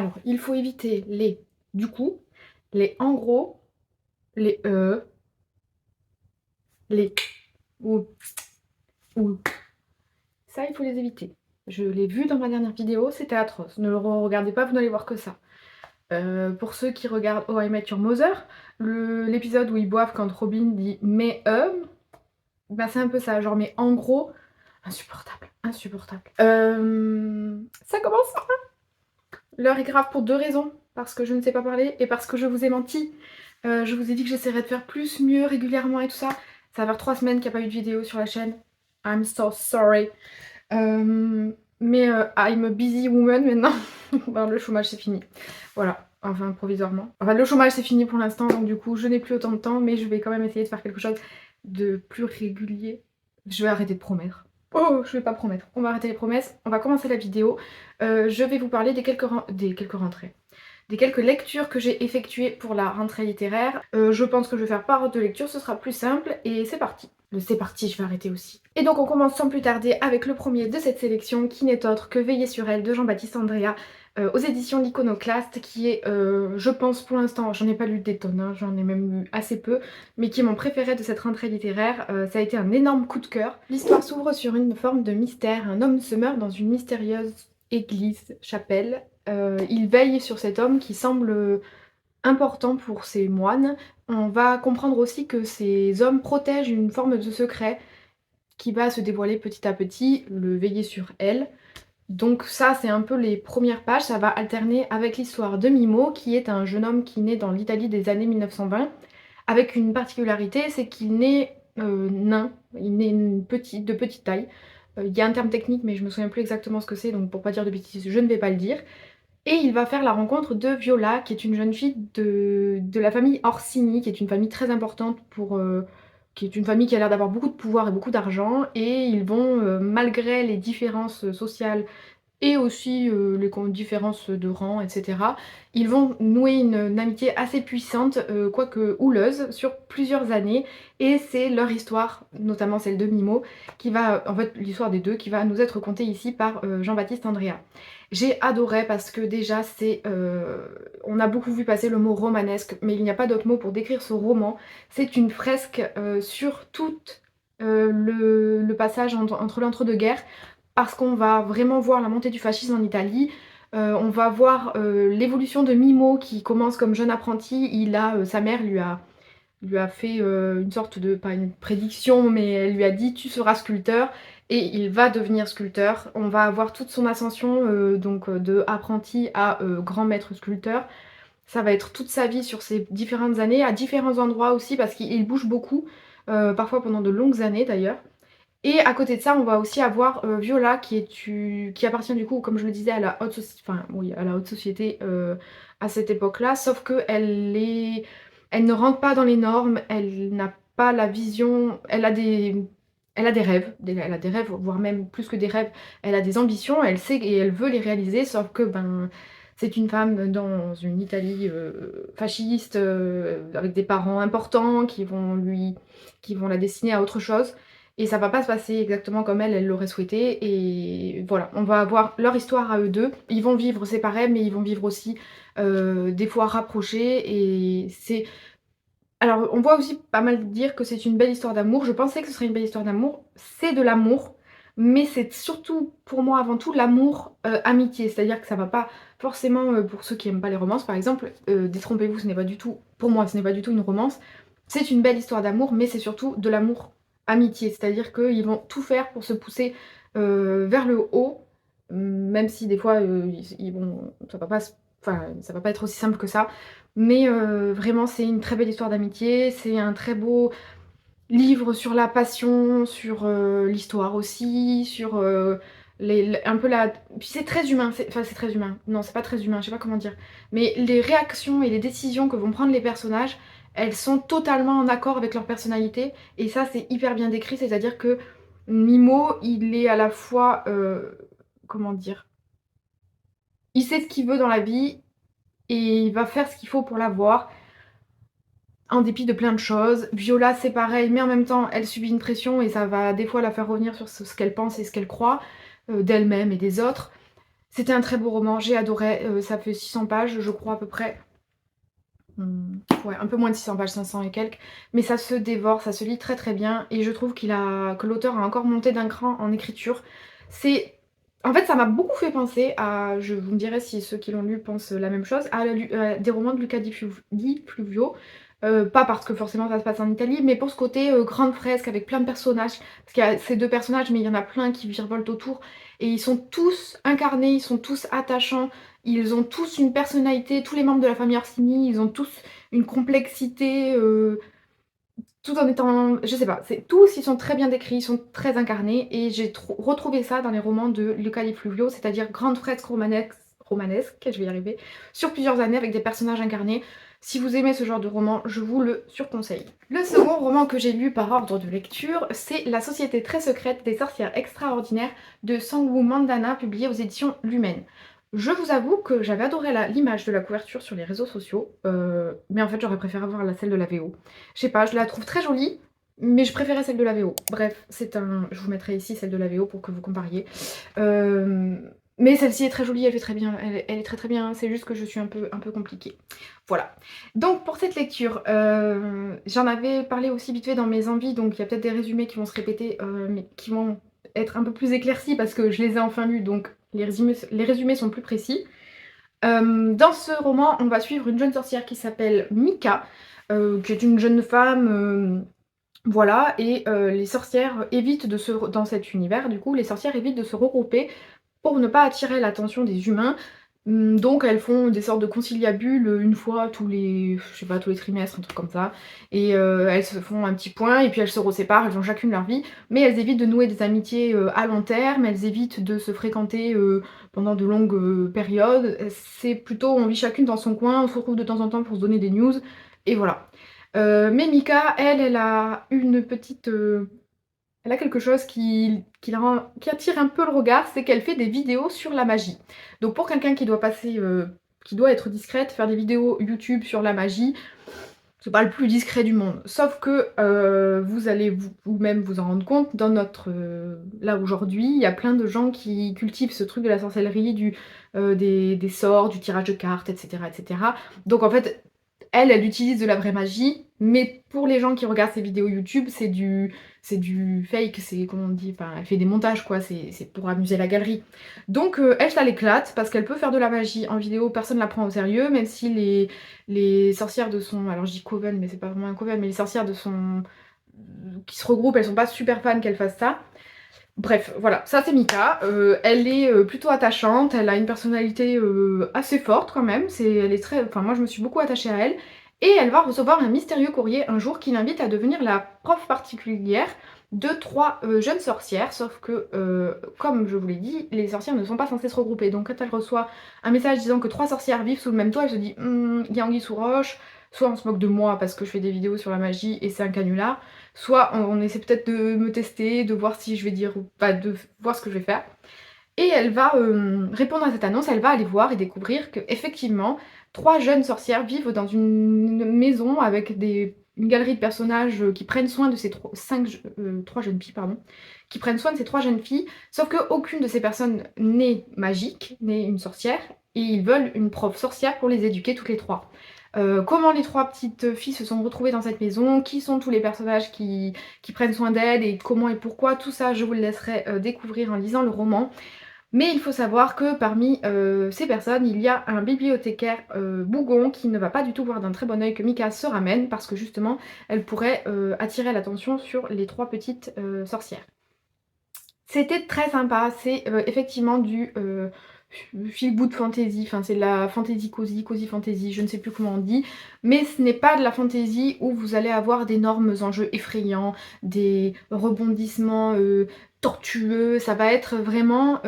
Alors, il faut éviter les du coup, les en gros, les les ou ou. Ça, il faut les éviter. Je l'ai vu dans ma dernière vidéo, c'était atroce. Ne le regardez pas, vous n'allez voir que ça. Pour ceux qui regardent Oh I Met Your Mother, l'épisode où ils boivent quand Robin dit mais bah c'est un peu ça, genre mais en gros, insupportable, insupportable. Ça commence. L'heure est grave pour 2 raisons. Parce que je ne sais pas parler et parce que je vous ai menti. Je vous ai dit que j'essaierais de faire plus, mieux, régulièrement et tout ça. Ça va faire 3 semaines qu'il n'y a pas eu de vidéo sur la chaîne. I'm so sorry. Mais I'm a busy woman maintenant. Ben, le chômage c'est fini. Voilà, enfin provisoirement. Enfin le chômage c'est fini pour l'instant, donc du coup je n'ai plus autant de temps, mais je vais quand même essayer de faire quelque chose de plus régulier. Je vais arrêter de promettre. Oh, je vais pas promettre. On va arrêter les promesses. On va commencer la vidéo. Je vais vous parler des quelques rentrées. Des quelques lectures que j'ai effectuées pour la rentrée littéraire. Je pense que je vais faire par ordre de lecture, ce sera plus simple. Et c'est parti. Le c'est parti, je vais arrêter aussi. Et donc on commence sans plus tarder avec le premier de cette sélection qui n'est autre que Veiller sur elle de Jean-Baptiste Andréa aux éditions L'Iconoclaste, qui est, je pense pour l'instant, j'en ai pas lu des tonnes, hein, j'en ai même lu assez peu, mais qui est mon préféré de cette rentrée littéraire. Ça a été un énorme coup de cœur. L'histoire s'ouvre sur une forme de mystère. Un homme se meurt dans une mystérieuse église, chapelle. Il veille sur cet homme qui semble important pour ces moines. On va comprendre aussi que ces hommes protègent une forme de secret qui va se dévoiler petit à petit, le veiller sur elle. Donc ça c'est un peu les premières pages, ça va alterner avec l'histoire de Mimo, qui est un jeune homme qui naît dans l'Italie des années 1920, avec une particularité, c'est qu'il naît nain, il naît de petite taille. Il y a un terme technique mais je me souviens plus exactement ce que c'est, donc pour pas dire de bêtises je ne vais pas le dire. Et il va faire la rencontre de Viola, qui est une jeune fille de la famille Orsini, qui est une famille très importante qui est une famille qui a l'air d'avoir beaucoup de pouvoir et beaucoup d'argent. Et ils vont, malgré les différences sociales et aussi les différences de rang, etc. Ils vont nouer une amitié assez puissante, quoique houleuse, sur plusieurs années. Et c'est leur histoire, notamment celle de Mimo, qui va, en fait l'histoire des deux, qui va nous être contée ici par Jean-Baptiste Andréa. J'ai adoré parce que déjà c'est... on a beaucoup vu passer le mot romanesque, mais il n'y a pas d'autre mot pour décrire ce roman. C'est une fresque sur tout le passage entre l'entre-deux-guerres, parce qu'on va vraiment voir la montée du fascisme en Italie. On va voir l'évolution de Mimo qui commence comme jeune apprenti. Sa mère lui a fait une sorte de, pas une prédiction, mais elle lui a dit tu seras sculpteur, et il va devenir sculpteur. On va avoir toute son ascension de apprenti à grand maître sculpteur. Ça va être toute sa vie sur ces différentes années, à différents endroits aussi, parce qu'il bouge beaucoup, parfois pendant de longues années d'ailleurs. Et à côté de ça, on va aussi avoir Viola qui appartient du coup, comme je le disais, à la haute, à la haute société à cette époque-là, sauf elle ne rentre pas dans les normes, elle n'a pas la vision, elle a des rêves, elle a des rêves, voire même plus que des rêves, elle a des ambitions, elle sait et elle veut les réaliser, sauf que c'est une femme dans une Italie fasciste, avec des parents importants qui vont la destiner à autre chose. Et ça va pas se passer exactement comme elle l'aurait souhaité. Et voilà, on va avoir leur histoire à eux deux. Ils vont vivre séparés, mais ils vont vivre aussi des fois rapprochés. Et c'est... Alors, on voit aussi pas mal dire que c'est une belle histoire d'amour. Je pensais que ce serait une belle histoire d'amour. C'est de l'amour, mais c'est surtout, pour moi, avant tout, l'amour amitié. C'est-à-dire que ça va pas forcément, pour ceux qui aiment pas les romances, par exemple, Détrompez-vous, ce n'est pas du tout, pour moi, ce n'est pas du tout une romance. C'est une belle histoire d'amour, mais c'est surtout de l'amour amitié. C'est-à-dire qu'ils vont tout faire pour se pousser vers le haut, même si des fois, ça va pas, enfin, ça va pas être aussi simple que ça. Mais vraiment, c'est une très belle histoire d'amitié, c'est un très beau livre sur la passion, sur l'histoire aussi, sur un peu la... Puis c'est très humain, enfin c'est très humain, non c'est pas très humain, je sais pas comment dire. Mais les réactions et les décisions que vont prendre les personnages, elles sont totalement en accord avec leur personnalité, et ça c'est hyper bien décrit, c'est-à-dire que Mimo, il est à la fois... comment dire? Il sait ce qu'il veut dans la vie, et il va faire ce qu'il faut pour l'avoir, en dépit de plein de choses. Viola c'est pareil, mais en même temps elle subit une pression et ça va des fois la faire revenir sur ce qu'elle pense et ce qu'elle croit d'elle-même et des autres. C'était un très beau roman, j'ai adoré, ça fait 600 pages je crois à peu près. Ouais, un peu moins de 600 pages, 500 et quelques, mais ça se dévore, ça se lit très très bien et je trouve que l'auteur a encore monté d'un cran en écriture. C'est En fait, ça m'a beaucoup fait penser à, vous me direz si ceux qui l'ont lu pensent la même chose, des romans de Luca Di Fluvio. Pas parce que forcément ça se passe en Italie, mais pour ce côté grande fresque avec plein de personnages. Parce qu'il y a ces deux personnages, mais il y en a plein qui virevoltent autour. Et ils sont tous incarnés, ils sont tous attachants. Ils ont tous une personnalité, tous les membres de la famille Orsini, ils ont tous une complexité, tout en étant, je sais pas, tous ils sont très bien décrits, ils sont très incarnés et j'ai retrouvé ça dans les romans de Luca Di Fluvio, c'est-à-dire grande fresque romanesque, je vais y arriver, sur plusieurs années avec des personnages incarnés. Si vous aimez ce genre de roman, je vous le surconseille. Le second roman que j'ai lu par ordre de lecture, c'est La Société très secrète des sorcières extraordinaires de Sangwoo Mandana, publié aux éditions Lumen. Je vous avoue que j'avais adoré l'image de la couverture sur les réseaux sociaux, mais en fait j'aurais préféré voir celle de la VO. Je sais pas, je la trouve très jolie, mais je préférais celle de la VO. Bref, je vous mettrai ici celle de la VO pour que vous compariez. Mais celle-ci est très jolie, elle fait très bien, elle est très très bien, c'est juste que je suis un peu compliquée. Voilà. Donc pour cette lecture, j'en avais parlé aussi vite fait dans mes envies, donc il y a peut-être des résumés qui vont se répéter, mais qui vont être un peu plus éclaircis parce que je les ai enfin lus, donc les résumés sont plus précis. Dans ce roman, on va suivre une jeune sorcière qui s'appelle Mika, qui est une jeune femme, voilà, et les sorcières évitent dans cet univers, du coup, les sorcières évitent de se regrouper pour ne pas attirer l'attention des humains. Donc elles font des sortes de conciliabules une fois tous les, je sais pas, tous les trimestres, un truc comme ça. Et elles se font un petit point et puis elles se reséparent, elles ont chacune leur vie. Mais elles évitent de nouer des amitiés à long terme, elles évitent de se fréquenter pendant de longues périodes. C'est plutôt, on vit chacune dans son coin, on se retrouve de temps en temps pour se donner des news. Et voilà. Mais Mika, elle a une petite... elle a quelque chose qui attire un peu le regard, c'est qu'elle fait des vidéos sur la magie. Donc pour quelqu'un qui doit être discrète, faire des vidéos YouTube sur la magie, c'est pas le plus discret du monde. Sauf que vous allez vous-même vous en rendre compte, là aujourd'hui, il y a plein de gens qui cultivent ce truc de la sorcellerie, des sorts, du tirage de cartes, etc., etc. Donc en fait, elle utilise de la vraie magie, mais pour les gens qui regardent ses vidéos YouTube, c'est du fake, c'est, comment on dit, enfin, elle fait des montages quoi, c'est pour amuser la galerie. Donc elle, ça l'éclate, parce qu'elle peut faire de la magie en vidéo, personne ne la prend au sérieux, même si les sorcières de son, alors je dis coven, mais c'est pas vraiment un coven, mais les sorcières de son, qui se regroupent, elles sont pas super fans qu'elle fasse ça. Bref, voilà, ça c'est Mika, elle est plutôt attachante, elle a une personnalité assez forte quand même, enfin moi je me suis beaucoup attachée à elle, et elle va recevoir un mystérieux courrier un jour qui l'invite à devenir la prof particulière de 3 jeunes sorcières, sauf que, comme je vous l'ai dit, les sorcières ne sont pas censées se regrouper, donc quand elle reçoit un message disant que 3 sorcières vivent sous le même toit, elle se dit il y a anguille sous roche, soit on se moque de moi parce que je fais des vidéos sur la magie et c'est un canular, soit on essaie peut-être de me tester, de voir si je vais dire ou pas, de voir ce que je vais faire. Et elle va répondre à cette annonce, elle va aller voir et découvrir que effectivement 3 jeunes sorcières vivent dans une maison avec une galerie de personnages qui prennent soin de ces 3 jeunes filles, pardon, qui prennent soin de ces 3 jeunes filles, sauf qu'aucune de ces personnes n'est magique, n'est une sorcière, et ils veulent une prof sorcière pour les éduquer toutes les 3. Comment les 3 petites filles se sont retrouvées dans cette maison, qui sont tous les personnages qui prennent soin d'elles et comment et pourquoi, tout ça je vous le laisserai découvrir en lisant le roman. Mais il faut savoir que parmi ces personnes, il y a un bibliothécaire bougon qui ne va pas du tout voir d'un très bon oeil que Mika se ramène parce que justement elle pourrait attirer l'attention sur les 3 petites sorcières. C'était très sympa, c'est effectivement du feel good fantasy, enfin c'est de la fantasy cozy fantasy, je ne sais plus comment on dit, mais ce n'est pas de la fantasy où vous allez avoir d'énormes enjeux effrayants, des rebondissements tortueux, ça va être vraiment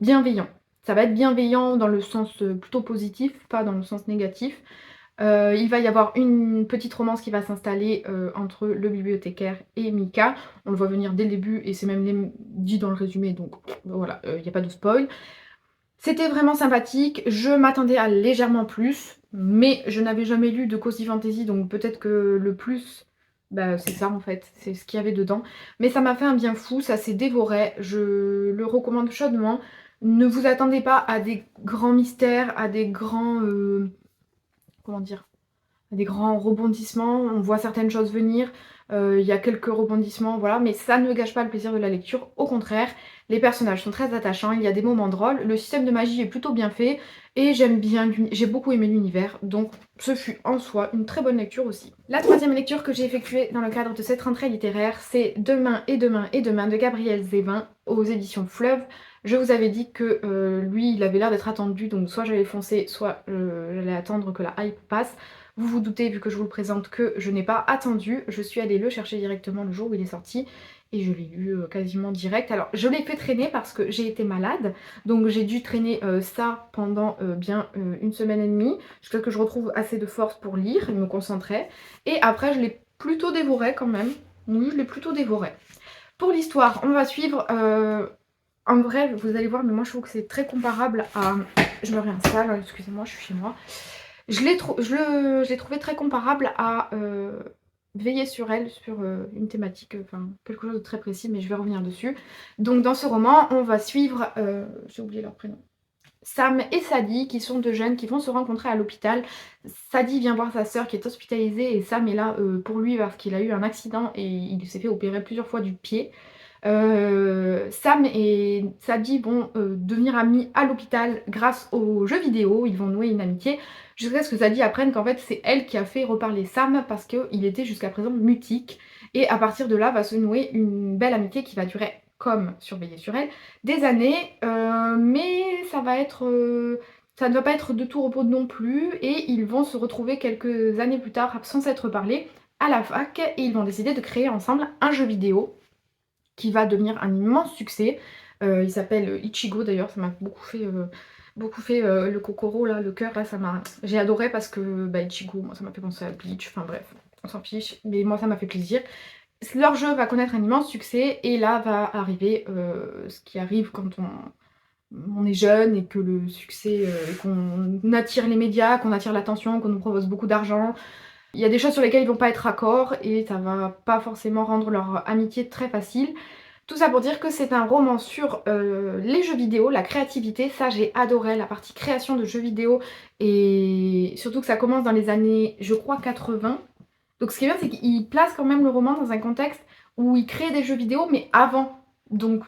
bienveillant. Ça va être bienveillant dans le sens plutôt positif, pas dans le sens négatif. Il va y avoir une petite romance qui va s'installer entre le bibliothécaire et Mika. On le voit venir dès le début et c'est même dit dans le résumé, donc voilà, il n'y a pas de spoil. C'était vraiment sympathique, je m'attendais à légèrement plus, mais je n'avais jamais lu de cozy fantasy, donc peut-être que le plus, bah, c'est ça en fait, c'est ce qu'il y avait dedans. Mais ça m'a fait un bien fou, ça s'est dévoré, je le recommande chaudement. Ne vous attendez pas à des grands mystères, à des grands, comment dire? Des grands rebondissements, on voit certaines choses venir, il y a quelques rebondissements, voilà, mais ça ne gâche pas le plaisir de la lecture. Au contraire, les personnages sont très attachants, il y a des moments drôles, le système de magie est plutôt bien fait et j'ai beaucoup aimé l'univers, donc ce fut en soi une très bonne lecture aussi. La troisième lecture que j'ai effectuée dans le cadre de cette rentrée littéraire, c'est Demain et demain et demain de Gabriel Zévin aux éditions Fleuve. Je vous avais dit que lui, il avait l'air d'être attendu, donc soit j'allais foncer, soit j'allais attendre que la hype passe. Vous vous doutez, vu que je vous le présente, que je n'ai pas attendu. Je suis allée le chercher directement le jour où il est sorti et je l'ai lu quasiment direct. Alors, je l'ai fait traîner parce que j'ai été malade, donc j'ai dû traîner ça pendant bien une semaine et demie, jusqu'à ce que je retrouve assez de force pour lire et me concentrer. Et après, je l'ai plutôt dévoré quand même. Oui, je l'ai plutôt dévoré. Pour l'histoire, on va suivre... en vrai, vous allez voir, mais moi je trouve que c'est très comparable à... Je me réinstalle, excusez-moi, je suis chez moi. Je l'ai trouvé très comparable à Veiller sur elle, sur une thématique, enfin quelque chose de très précis, mais je vais revenir dessus. Donc dans ce roman, on va suivre, j'ai oublié leur prénom, Sam et Sadie, qui sont deux jeunes qui vont se rencontrer à l'hôpital. Sadie vient voir sa sœur qui est hospitalisée et Sam est là pour lui parce qu'il a eu un accident et il s'est fait opérer plusieurs fois du pied. Sam et Sadie vont devenir amis à l'hôpital grâce aux jeux vidéo, ils vont nouer une amitié, jusqu'à ce que Sadie apprenne qu'en fait c'est elle qui a fait reparler Sam parce qu'il était jusqu'à présent mutique, et à partir de là va se nouer une belle amitié qui va durer, comme surveiller sur elle, des années, mais ça ne va pas être de tout repos non plus, et ils vont se retrouver quelques années plus tard sans s'être parlé à la fac, et ils vont décider de créer ensemble un jeu vidéo qui va devenir un immense succès. Il s'appelle Ichigo d'ailleurs, ça m'a beaucoup fait le Kokoro là, le cœur là, j'ai adoré parce que bah, Ichigo, moi ça m'a fait penser à Bleach, enfin bref, on s'en fiche, mais moi ça m'a fait plaisir. Leur jeu va connaître un immense succès et là va arriver ce qui arrive quand on est jeune et que le succès, qu'on attire les médias, qu'on attire l'attention, qu'on nous propose beaucoup d'argent. Il y a des choses sur lesquelles ils vont pas être d'accord et ça va pas forcément rendre leur amitié très facile. Tout ça pour dire que c'est un roman sur les jeux vidéo, la créativité. Ça, j'ai adoré la partie création de jeux vidéo, et surtout que ça commence dans les années, je crois, 80. Donc ce qui est bien, c'est qu'il place quand même le roman dans un contexte où il crée des jeux vidéo, mais avant. Donc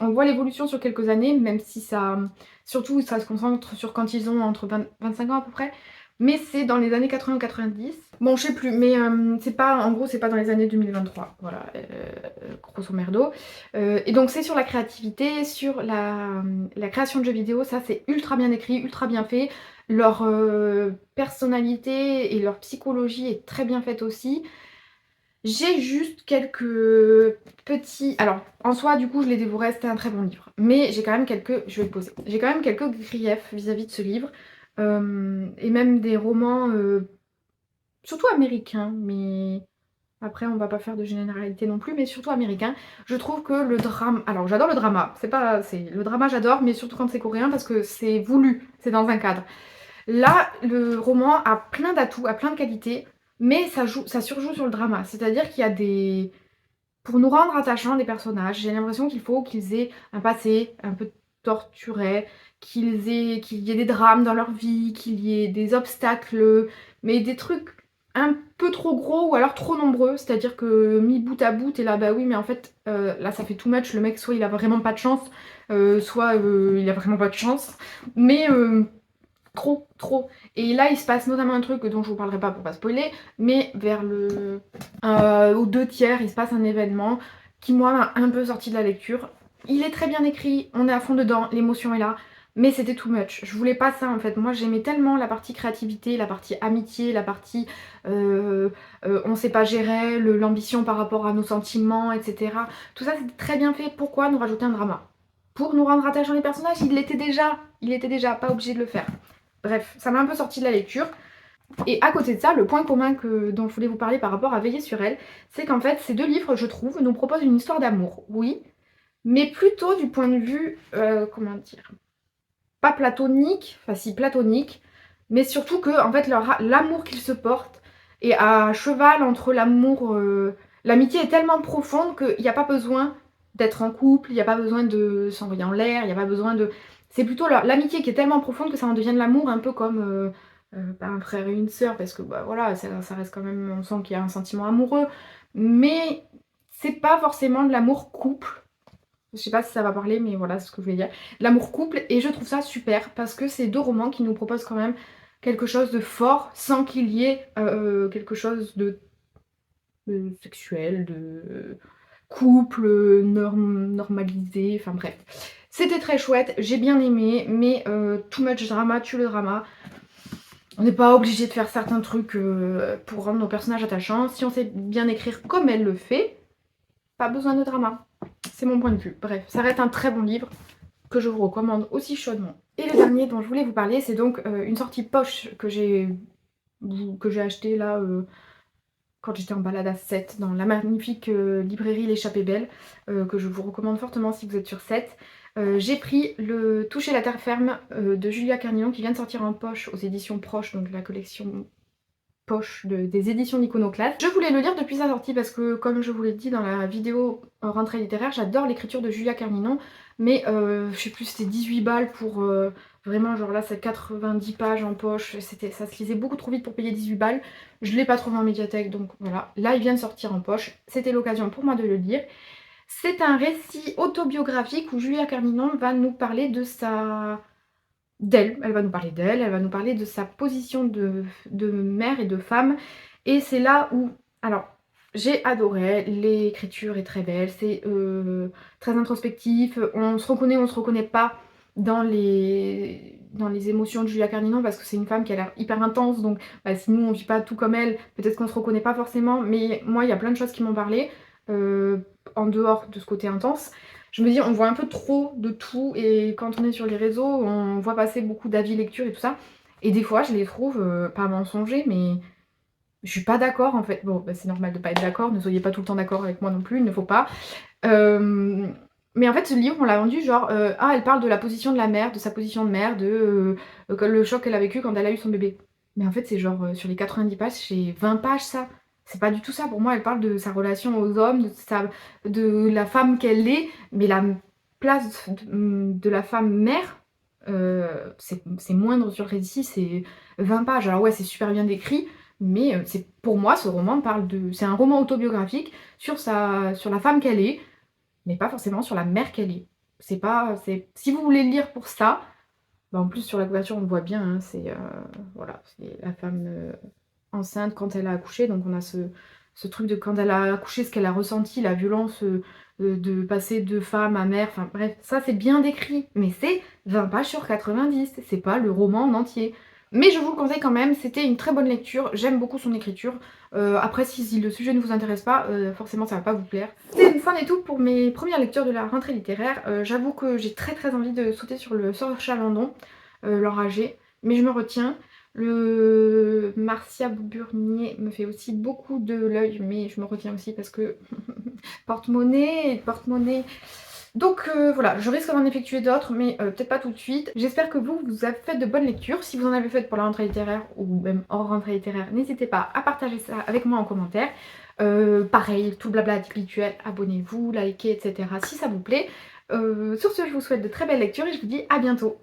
on voit l'évolution sur quelques années, même si ça... Surtout, ça se concentre sur quand ils ont entre 20 25 ans à peu près. Mais c'est dans les années 80 ou 90. Bon, je sais plus, mais c'est pas, en gros, c'est pas dans les années 2023. Voilà, grosso merdo. Et donc, c'est sur la créativité, sur la création de jeux vidéo. Ça, c'est ultra bien écrit, ultra bien fait. Leur personnalité et leur psychologie est très bien faite aussi. J'ai juste quelques petits... Alors, en soi, du coup, je l'ai dévoré, c'était un très bon livre. Mais j'ai quand même quelques... Je vais le poser. J'ai quand même quelques griefs vis-à-vis de ce livre. Et même des romans, surtout américains, mais... Après, on va pas faire de généralité non plus, mais surtout américains. Je trouve que le drame... Alors, j'adore le drama. Le drama, j'adore, mais surtout quand c'est coréen, parce que c'est voulu. C'est dans un cadre. Là, le roman a plein d'atouts, a plein de qualités, mais ça surjoue sur le drama. C'est-à-dire qu'il y a des... Pour nous rendre attachants des personnages, j'ai l'impression qu'il faut qu'ils aient un passé un peu torturé, qu'il y ait des drames dans leur vie, qu'il y ait des obstacles, mais des trucs un peu trop gros ou alors trop nombreux. C'est-à-dire que mis bout à bout, t'es là, bah oui, mais en fait, là ça fait too much. Le mec, soit il a vraiment pas de chance, soit il a vraiment pas de chance. Mais... trop. Et là, il se passe notamment un truc dont je vous parlerai pas pour pas spoiler, mais vers aux 2 tiers, il se passe un événement qui, moi, m'a un peu sorti de la lecture. Il est très bien écrit, on est à fond dedans, l'émotion est là, mais c'était too much. Je voulais pas ça, en fait. Moi, j'aimais tellement la partie créativité, la partie amitié, la partie on sait pas gérer, l'ambition par rapport à nos sentiments, etc. Tout ça, c'était très bien fait. Pourquoi nous rajouter un drama? Pour nous rendre attachants les personnages, il l'était déjà, pas obligé de le faire. Bref, ça m'a un peu sorti de la lecture. Et à côté de ça, le point commun dont je voulais vous parler par rapport à Veiller sur elle, c'est qu'en fait, ces deux livres, je trouve, nous proposent une histoire d'amour, oui, mais plutôt du point de vue, comment dire, pas platonique, enfin si platonique, mais surtout que, en fait, l'amour qu'ils se portent est à cheval entre l'amour... L'amitié est tellement profonde qu'il n'y a pas besoin d'être en couple, il n'y a pas besoin de s'envoyer en l'air, il n'y a pas besoin de... C'est plutôt l'amitié qui est tellement profonde que ça en devient de l'amour, un peu comme, pas un frère et une sœur parce que, bah, voilà, ça reste quand même on sent qu'il y a un sentiment amoureux, mais c'est pas forcément de l'amour couple. Je sais pas si ça va parler, mais voilà, c'est ce que je voulais dire. L'amour couple et je trouve ça super parce que c'est 2 romans qui nous proposent quand même quelque chose de fort sans qu'il y ait, quelque chose de sexuel, de couple, normalisé, enfin bref. C'était très chouette, j'ai bien aimé, mais too much drama tue le drama. On n'est pas obligé de faire certains trucs, pour rendre nos personnages attachants. Si on sait bien écrire comme elle le fait, pas besoin de drama. C'est mon point de vue. Bref, ça reste un très bon livre que je vous recommande aussi chaudement. Et le dernier dont je voulais vous parler, c'est donc une sortie poche que j'ai acheté là quand j'étais en balade à Sète, dans la magnifique librairie L'Échappée Belle, que je vous recommande fortement si vous êtes sur Sète. J'ai pris le Toucher la terre ferme de Julia Carnillon qui vient de sortir en poche aux éditions Proches, donc la collection poche des éditions d'Iconoclast. Je voulais le lire depuis sa sortie parce que, comme je vous l'ai dit dans la vidéo rentrée littéraire, j'adore l'écriture de Julia Carnillon, mais je sais plus, c'était 18 balles pour vraiment, genre là c'est 90 pages en poche, ça se lisait beaucoup trop vite pour payer 18 balles. Je l'ai pas trouvé en médiathèque, donc voilà. Là il vient de sortir en poche, c'était l'occasion pour moi de le lire. C'est un récit autobiographique où Julia Carnillon va nous parler de elle va nous parler d'elle, elle va nous parler de sa position de mère et de femme. Et c'est là où, alors, j'ai adoré, l'écriture est très belle, c'est très introspectif, on se reconnaît, on se reconnaît pas dans les émotions de Julia Carnillon parce que c'est une femme qui a l'air hyper intense, donc bah, si nous on vit pas tout comme elle, peut-être qu'on se reconnaît pas forcément, mais moi il y a plein de choses qui m'ont parlé, en dehors de ce côté intense. Je me dis, on voit un peu trop de tout et quand on est sur les réseaux, on voit passer beaucoup d'avis lecture et tout ça. Et des fois, je les trouve, pas mensongers, mais je suis pas d'accord en fait. Bon, bah, c'est normal de pas être d'accord, ne soyez pas tout le temps d'accord avec moi non plus, il ne faut pas. Mais en fait, ce livre, on l'a vendu genre, ah, elle parle de la position de la mère, de sa position de mère, le choc qu'elle a vécu quand elle a eu son bébé. Mais en fait, c'est genre, sur les 90 pages, c'est 20 pages ça. C'est pas du tout ça. Pour moi, elle parle de sa relation aux hommes, de la femme qu'elle est, mais la place de la femme mère, c'est moindre sur le récit, c'est 20 pages. Alors ouais, c'est super bien décrit, mais c'est pour moi, ce roman parle de... C'est un roman autobiographique sur la femme qu'elle est, mais pas forcément sur la mère qu'elle est. C'est pas... Si vous voulez le lire pour ça, bah en plus sur la couverture on le voit bien, hein, voilà, c'est la femme enceinte quand elle a accouché, donc on a ce truc de quand elle a accouché, ce qu'elle a ressenti, la violence de passer de femme à mère, enfin bref, ça c'est bien décrit, mais c'est 20 pages sur 90, c'est pas le roman en entier. Mais je vous le conseille quand même, c'était une très bonne lecture, j'aime beaucoup son écriture. Après si le sujet ne vous intéresse pas, forcément ça va pas vous plaire. C'est fin et tout pour mes premières lectures de la rentrée littéraire. J'avoue que j'ai très envie de sauter sur le Sir Chalandon, l'enragé, mais je me retiens. Le Marcia Burnier me fait aussi beaucoup de l'œil, mais je me retiens aussi parce que porte-monnaie, porte-monnaie. Donc voilà, je risque d'en effectuer d'autres, mais peut-être pas tout de suite. J'espère que vous avez fait de bonnes lectures. Si vous en avez fait pour la rentrée littéraire ou même hors rentrée littéraire, n'hésitez pas à partager ça avec moi en commentaire. Pareil, tout le blabla habituel, abonnez-vous, likez, etc. si ça vous plaît. Sur ce, je vous souhaite de très belles lectures et je vous dis à bientôt.